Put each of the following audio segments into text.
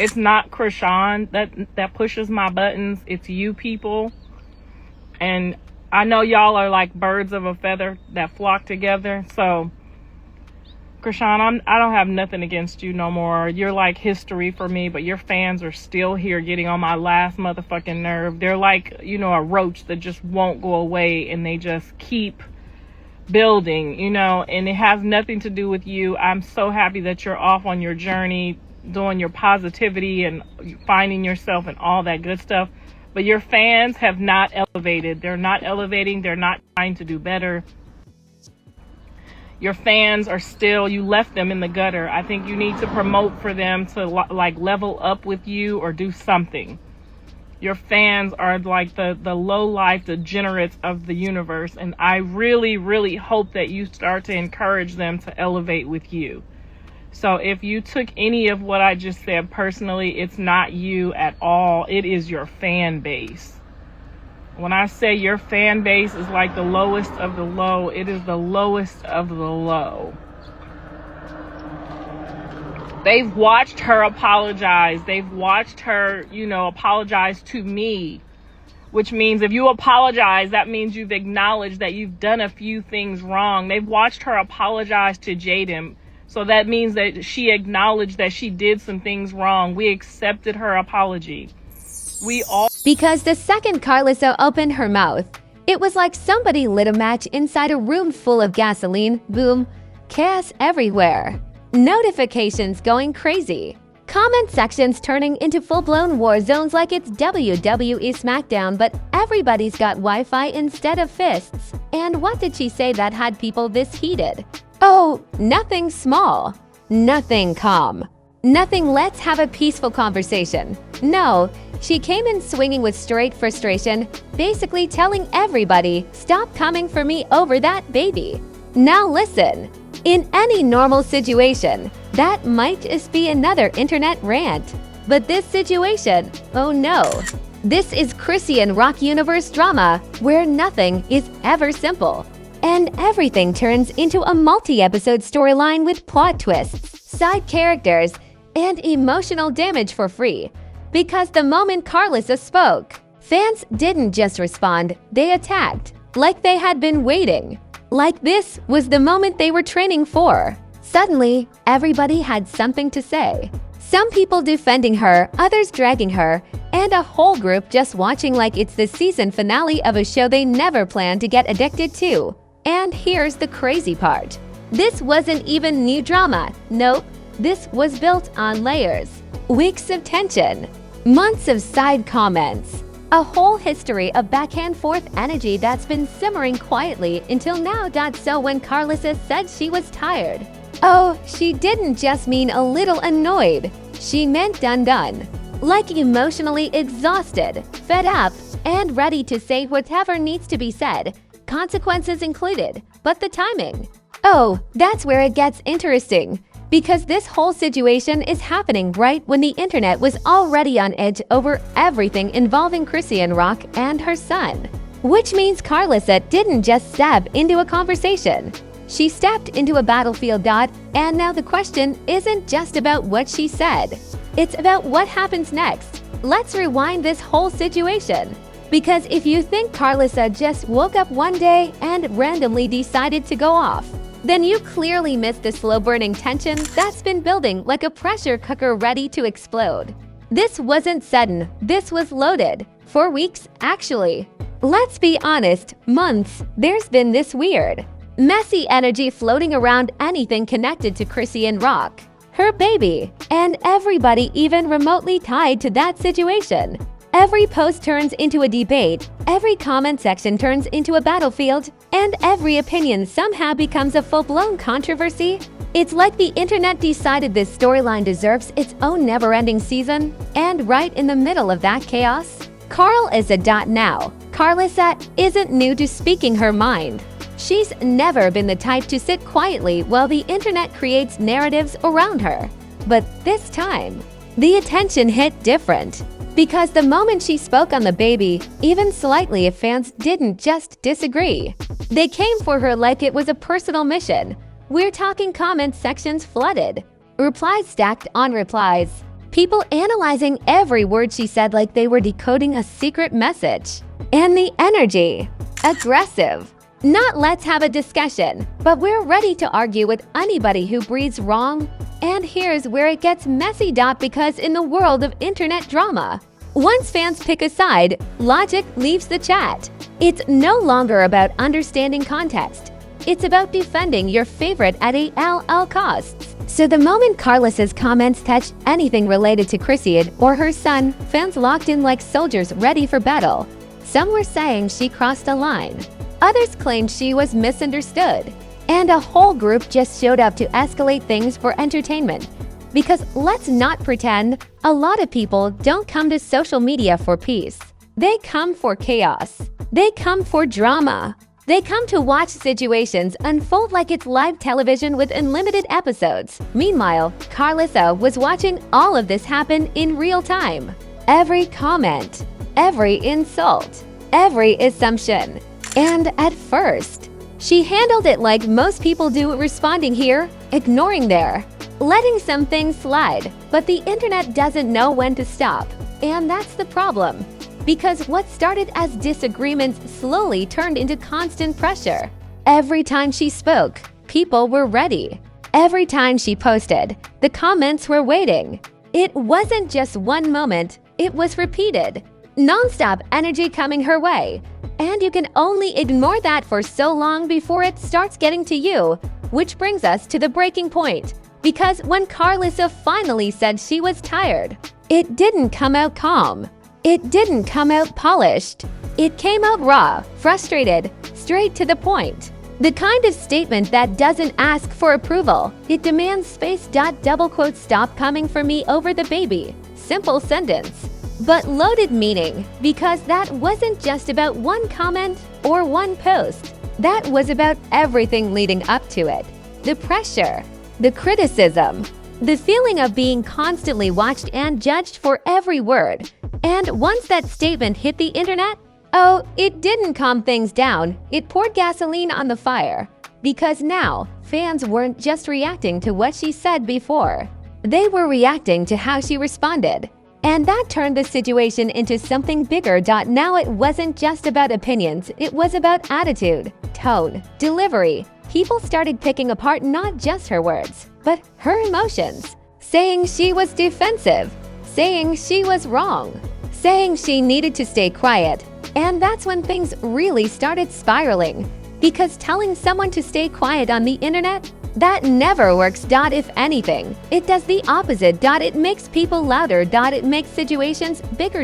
It's not Chrisean that pushes my buttons. It's you people. And I know y'all are like birds of a feather that flock together. So, Chrisean, I don't have nothing against you no more. You're like history for me, but your fans are still here getting on my last motherfucking nerve. They're like, you know, a roach that just won't go away, and they just keep building, you know, and it has nothing to do with you. I'm so happy that you're off on your journey, doing your positivity and finding yourself and all that good stuff. But your fans have not elevated. They're not elevating. They're not trying to do better. Your fans are still, you left them in the gutter. I think you need to promote for them to like level up with you or do something. Your fans are like the low-life degenerates of the universe. And I really, really hope that you start to encourage them to elevate with you. So if you took any of what I just said personally, it's not you at all. It is your fan base. When I say your fan base is like the lowest of the low, it is the lowest of the low. They've watched her apologize. They've watched her, you know, apologize to me. Which means if you apologize, that means you've acknowledged that you've done a few things wrong. They've watched her apologize to Jaden. So that means that she acknowledged that she did some things wrong. We accepted her apology. We all... Because the second Karlissa opened her mouth, it was like somebody lit a match inside a room full of gasoline. Boom. Chaos everywhere. Notifications going crazy. Comment sections turning into full-blown war zones like it's WWE SmackDown, but everybody's got Wi-Fi instead of fists. And what did she say that had people this heated? Oh, nothing small, nothing calm, nothing let's have a peaceful conversation. No, she came in swinging with straight frustration, basically telling everybody, stop coming for me over that baby. Now listen, in any normal situation, that might just be another internet rant. But this situation, oh no. This is Chrisean Rock universe drama where nothing is ever simple. And everything turns into a multi-episode storyline with plot twists, side characters, and emotional damage for free. Because the moment Karlissa spoke, fans didn't just respond, they attacked, like they had been waiting. Like this was the moment they were training for. Suddenly, everybody had something to say. Some people defending her, others dragging her, and a whole group just watching like it's the season finale of a show they never planned to get addicted to. And here's the crazy part. This wasn't even new drama. Nope, this was built on layers. Weeks of tension, months of side comments, a whole history of back and forth energy that's been simmering quietly until now. So when Karlissa said she was tired, oh, she didn't just mean a little annoyed. She meant done. Like emotionally exhausted, fed up, and ready to say whatever needs to be said. Consequences included, but the timing. Oh, that's where it gets interesting. Because this whole situation is happening right when the internet was already on edge over everything involving Chrisean Rock and her son. Which means Karlissa didn't just step into a conversation. She stepped into a battlefield. And now the question isn't just about what she said. It's about what happens next. Let's rewind this whole situation. Because if you think Karlissa just woke up one day and randomly decided to go off, then you clearly missed the slow-burning tension that's been building like a pressure cooker ready to explode. This wasn't sudden, this was loaded. For weeks, actually. Let's be honest, months, there's been this weird, messy energy floating around anything connected to Chrisean Rock, her baby, and everybody even remotely tied to that situation. Every post turns into a debate, every comment section turns into a battlefield, and every opinion somehow becomes a full-blown controversy. It's like the internet decided this storyline deserves its own never-ending season, and right in the middle of that chaos, Karl is a dot now. Karlissa isn't new to speaking her mind. She's never been the type to sit quietly while the internet creates narratives around her. But this time, the attention hit different. Because the moment she spoke on the baby, even slightly if fans didn't just disagree. They came for her like it was a personal mission. We're talking comment sections flooded, replies stacked on replies, People analyzing every word she said like they were decoding a secret message. And the energy. Aggressive. Not let's have a discussion, but we're ready to argue with anybody who breathes wrong. And here's where it gets messy. Because in the world of internet drama, once fans pick a side, logic leaves the chat. It's no longer about understanding context. It's about defending your favorite at all costs. So the moment Karlissa's comments touched anything related to Chrisean or her son, fans locked in like soldiers ready for battle. Some were saying she crossed a line. Others claimed she was misunderstood. And a whole group just showed up to escalate things for entertainment. Because let's not pretend, a lot of people don't come to social media for peace. They come for chaos. They come for drama. They come to watch situations unfold like it's live television with unlimited episodes. Meanwhile, Karlissa was watching all of this happen in real time. Every comment, every insult, every assumption. And at first, she handled it like most people do, responding here, ignoring there, letting some things slide. But the internet doesn't know when to stop. And that's the problem. Because what started as disagreements slowly turned into constant pressure. Every time she spoke, people were ready. Every time she posted, the comments were waiting. It wasn't just one moment, it was repeated. Nonstop energy coming her way. And you can only ignore that for so long before it starts getting to you. Which brings us to the breaking point. Because when Karlissa finally said she was tired, it didn't come out calm. It didn't come out polished. It came out raw, frustrated, straight to the point. The kind of statement that doesn't ask for approval. It demands space. Double quote, stop coming for me over the baby. Simple sentence. But loaded meaning, because that wasn't just about one comment or one post. That was about everything leading up to it. The pressure, the criticism, the feeling of being constantly watched and judged for every word. And once that statement hit the internet, oh, it didn't calm things down, it poured gasoline on the fire. Because now, fans weren't just reacting to what she said before. They were reacting to how she responded. And that turned the situation into something bigger. Now it wasn't just about opinions, it was about attitude, tone, delivery. People started picking apart not just her words, but her emotions. Saying she was defensive, saying she was wrong, saying she needed to stay quiet. And that's when things really started spiraling. Because telling someone to stay quiet on the internet, that never works. If anything, it does the opposite. It makes people louder. It makes situations bigger.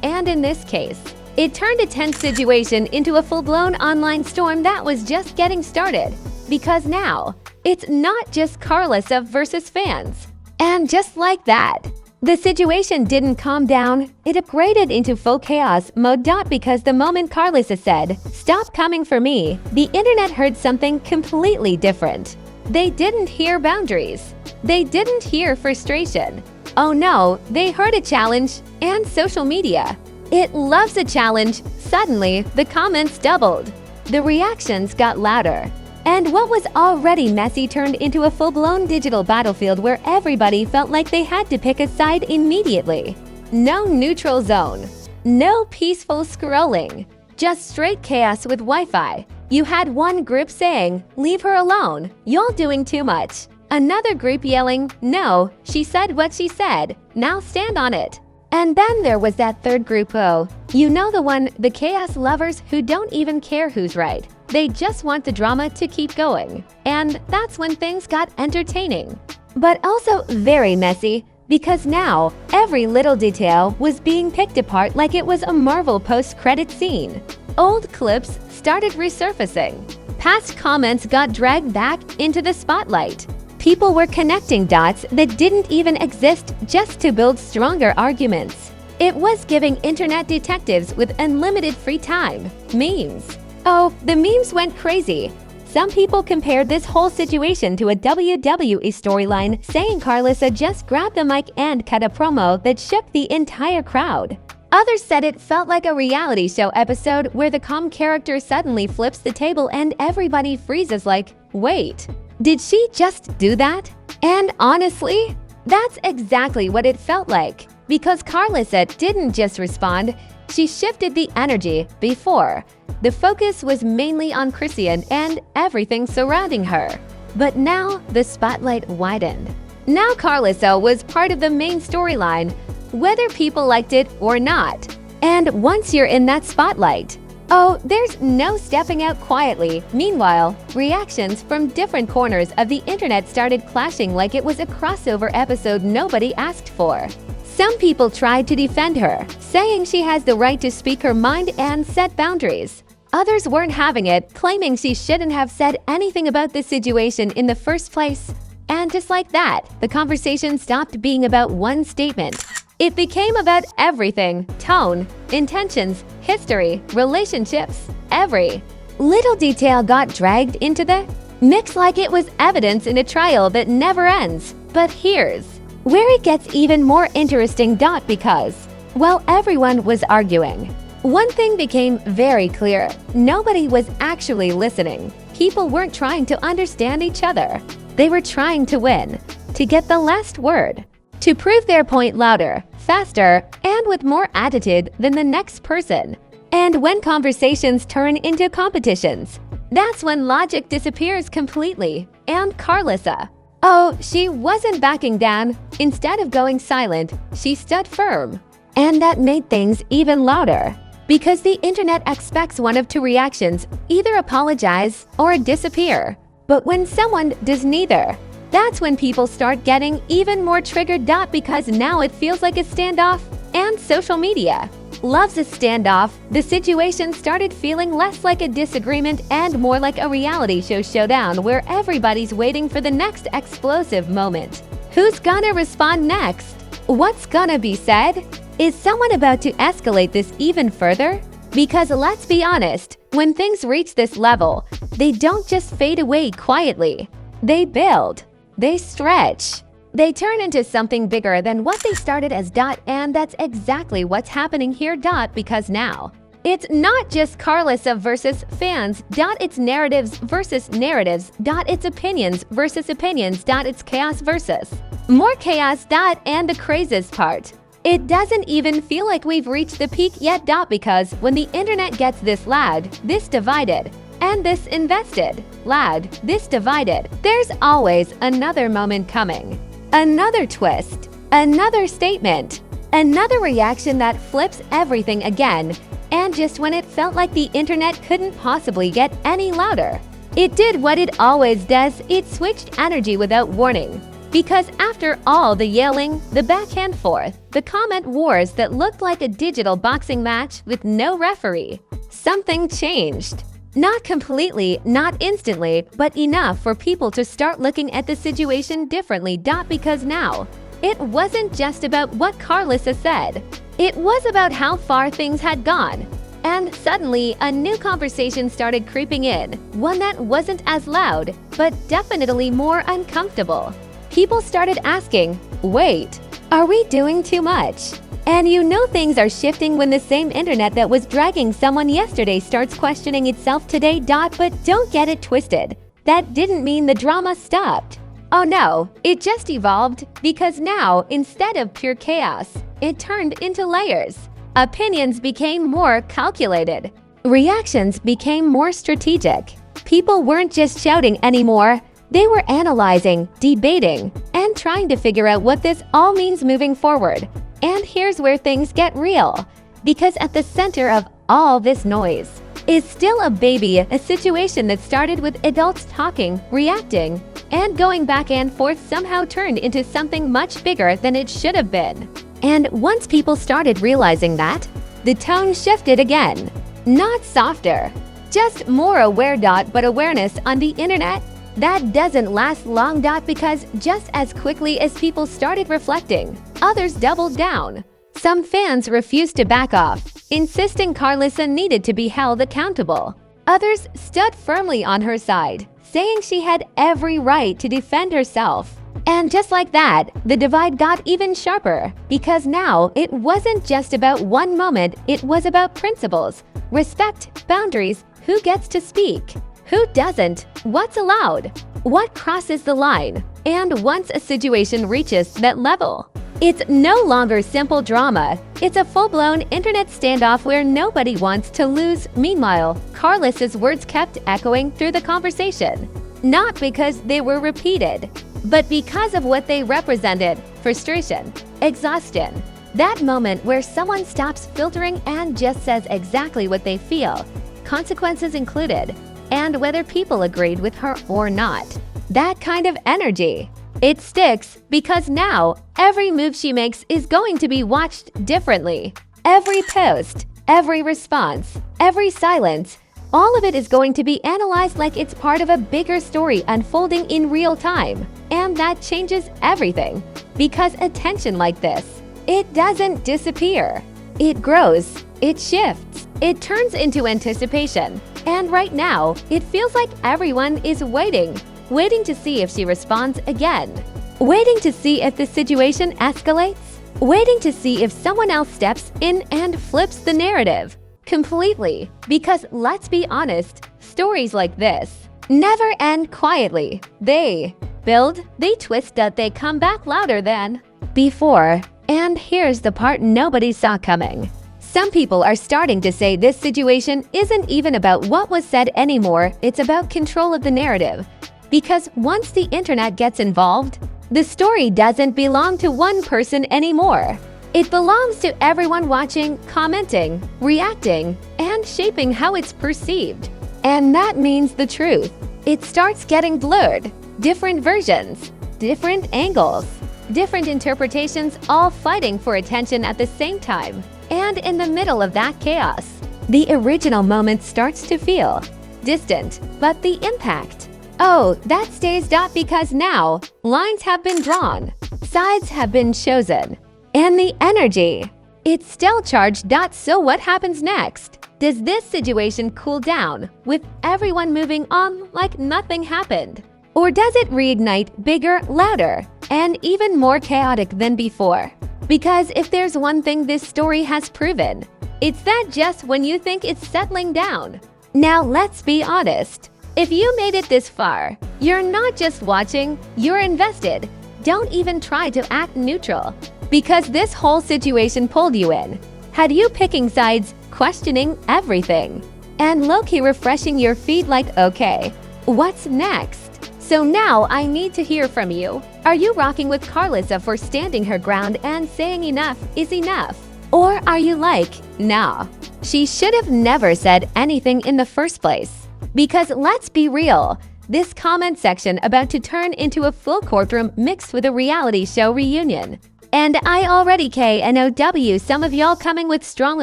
And in this case, it turned a tense situation into a full-blown online storm that was just getting started. Because now, it's not just Karlissa versus fans. And just like that, the situation didn't calm down, it upgraded into full chaos mode. Because the moment Karlissa said, "Stop coming for me," the internet heard something completely different. They didn't hear boundaries. They didn't hear frustration. Oh no, they heard a challenge and social media. It loves a challenge. Suddenly, the comments doubled. The reactions got louder. And what was already messy turned into a full-blown digital battlefield where everybody felt like they had to pick a side immediately. No neutral zone. No peaceful scrolling. Just straight chaos with Wi-Fi. You had one group saying, "Leave her alone, you're doing too much." Another group yelling, "No, she said what she said, now stand on it." And then there was that third group, oh, you know the one, the chaos lovers who don't even care who's right. They just want the drama to keep going. And that's when things got entertaining. But also very messy, because now every little detail was being picked apart like it was a Marvel post-credit scene. Old clips started resurfacing. Past comments got dragged back into the spotlight. People were connecting dots that didn't even exist just to build stronger arguments. It was giving internet detectives with unlimited free time. Memes. Oh, the memes went crazy. Some people compared this whole situation to a WWE storyline, saying Karlissa just grabbed the mic and cut a promo that shook the entire crowd. Others said it felt like a reality show episode where the calm character suddenly flips the table and everybody freezes like, wait, did she just do that? And honestly, That's exactly what it felt like, because Karlissa didn't just respond, she shifted the energy. Before, the focus was mainly on Chrisean and everything surrounding her. But now the spotlight widened. Now Karlissa was part of the main storyline, whether people liked it or not. And once you're in that spotlight, oh, there's no stepping out quietly. Meanwhile, reactions from different corners of the internet started clashing like it was a crossover episode nobody asked for. Some people tried to defend her, saying she has the right to speak her mind and set boundaries. Others weren't having it, claiming she shouldn't have said anything about this situation in the first place. And just like that, the conversation stopped being about one statement. It became about everything: tone, intentions, history, relationships. Every little detail got dragged into the mix like it was evidence in a trial that never ends. But here's where it gets even more interesting. Because while everyone was arguing, one thing became very clear: nobody was actually listening. People weren't trying to understand each other. They were trying to win, to get the last word, to prove their point louder, faster, and with more attitude than the next person. And when conversations turn into competitions, that's when logic disappears completely. And Karlissa, oh, she wasn't backing down. Instead of going silent, she stood firm. And that made things even louder, because the internet expects one of two reactions: either apologize or disappear. But when someone does neither, that's when people start getting even more triggered. Because now it feels like a standoff, and social media loves a standoff. The situation started feeling less like a disagreement and more like a reality show showdown where everybody's waiting for the next explosive moment. Who's gonna respond next? What's gonna be said? Is someone about to escalate this even further? Because let's be honest, when things reach this level, they don't just fade away quietly. They build. They stretch. They turn into something bigger than what they started as. And that's exactly what's happening here. Because now, it's not just Karlissa versus fans. It's narratives versus narratives. It's opinions versus opinions. It's chaos versus more chaos. And the craziest part, it doesn't even feel like we've reached the peak yet. Because when the internet gets this loud, this divided, and this invested, loud, this divided, there's always another moment coming. Another twist, another statement, another reaction that flips everything again. And just when it felt like the internet couldn't possibly get any louder, it did what it always does: it switched energy without warning. Because after all the yelling, the back and forth, the comment wars that looked like a digital boxing match with no referee, something changed. Not completely, not instantly, but enough for people to start looking at the situation differently. Because now, it wasn't just about what Karlissa said. It was about how far things had gone. And suddenly, a new conversation started creeping in, one that wasn't as loud, but definitely more uncomfortable. People started asking, wait, are we doing too much? And you know things are shifting when the same internet that was dragging someone yesterday starts questioning itself today. But don't get it twisted. That didn't mean the drama stopped. Oh no, it just evolved, because now, instead of pure chaos, it turned into layers. Opinions became more calculated. Reactions became more strategic. People weren't just shouting anymore. They were analyzing, debating, and trying to figure out what this all means moving forward. And here's where things get real. Because at the center of all this noise is still a baby, a situation that started with adults talking, reacting, and going back and forth somehow turned into something much bigger than it should have been. And once people started realizing that, the tone shifted again. Not softer, just more aware. But awareness on the internet, that doesn't last long. Because just as quickly as people started reflecting, others doubled down. Some fans refused to back off, insisting Karlissa needed to be held accountable. Others stood firmly on her side, saying she had every right to defend herself. And just like that, the divide got even sharper, because now it wasn't just about one moment, it was about principles, respect, boundaries, who gets to speak, who doesn't, what's allowed. What crosses the line? And once a situation reaches that level, it's no longer simple drama. It's a full-blown internet standoff where nobody wants to lose. Meanwhile, Karlissa's words kept echoing through the conversation. Not because they were repeated, but because of what they represented: frustration, exhaustion. That moment where someone stops filtering and just says exactly what they feel, consequences included, and whether people agreed with her or not. That kind of energy. It sticks because now every move she makes is going to be watched differently. Every post, every response, every silence, all of it is going to be analyzed like it's part of a bigger story unfolding in real time. And that changes everything. Because attention like this, it doesn't disappear. It grows, it shifts, it turns into anticipation. And right now, it feels like everyone is waiting to see if she responds again. Waiting to see if the situation escalates. Waiting to see if someone else steps in and flips the narrative completely. Because let's be honest, stories like this never end quietly. They build, they twist, that they come back louder than before. And here's the part nobody saw coming. Some people are starting to say this situation isn't even about what was said anymore, it's about control of the narrative. Because once the internet gets involved, the story doesn't belong to one person anymore. It belongs to everyone watching, commenting, reacting, and shaping how it's perceived. And that means the truth. It starts getting blurred. Different versions, different angles, different interpretations, all fighting for attention at the same time. And in the middle of that chaos, the original moment starts to feel distant, but the impact, oh, that stays. Because now lines have been drawn, sides have been chosen, and the energy, it's still charged. So what happens next? Does this situation cool down with everyone moving on like nothing happened? Or does it reignite bigger, louder, and even more chaotic than before? Because if there's one thing this story has proven, it's that just when you think it's settling down. Now let's be honest. If you made it this far, you're not just watching, you're invested. Don't even try to act neutral, because this whole situation pulled you in, had you picking sides, questioning everything, and low-key refreshing your feed like, okay, what's next? So now I need to hear from you. Are you rocking with Karlissa for standing her ground and saying enough is enough? Or are you like, nah, she should have never said anything in the first place? Because let's be real, this comment section about to turn into a full courtroom mixed with a reality show reunion. And I already KNOW some of y'all coming with strong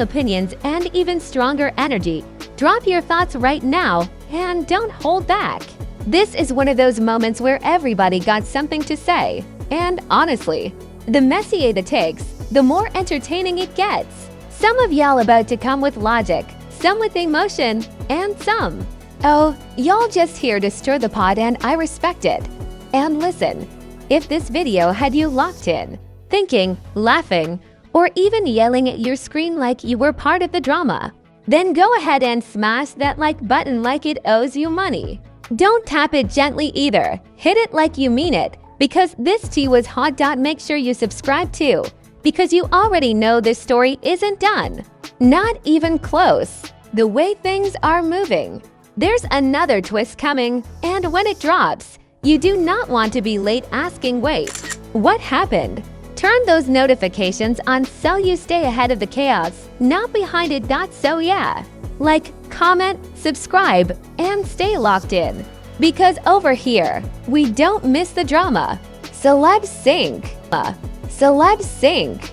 opinions and even stronger energy. Drop your thoughts right now and don't hold back. This is one of those moments where everybody got something to say. And honestly, the messier the takes, the more entertaining it gets. Some of y'all about to come with logic, some with emotion, and some, oh, y'all just here to stir the pot, and I respect it. And listen, if this video had you locked in, thinking, laughing, or even yelling at your screen like you were part of the drama, then go ahead and smash that like button like it owes you money. Don't tap it gently either. Hit it like you mean it, because this tea was hot. Make sure you subscribe too, because you already know this story isn't done. Not even close. The way things are moving, there's another twist coming, and when it drops, you do not want to be late asking, wait, what happened? Turn those notifications on so you stay ahead of the chaos, not behind it. So yeah, like, comment, subscribe, and stay locked in. Because over here, we don't miss the drama. Celebs sink. Celebs sink.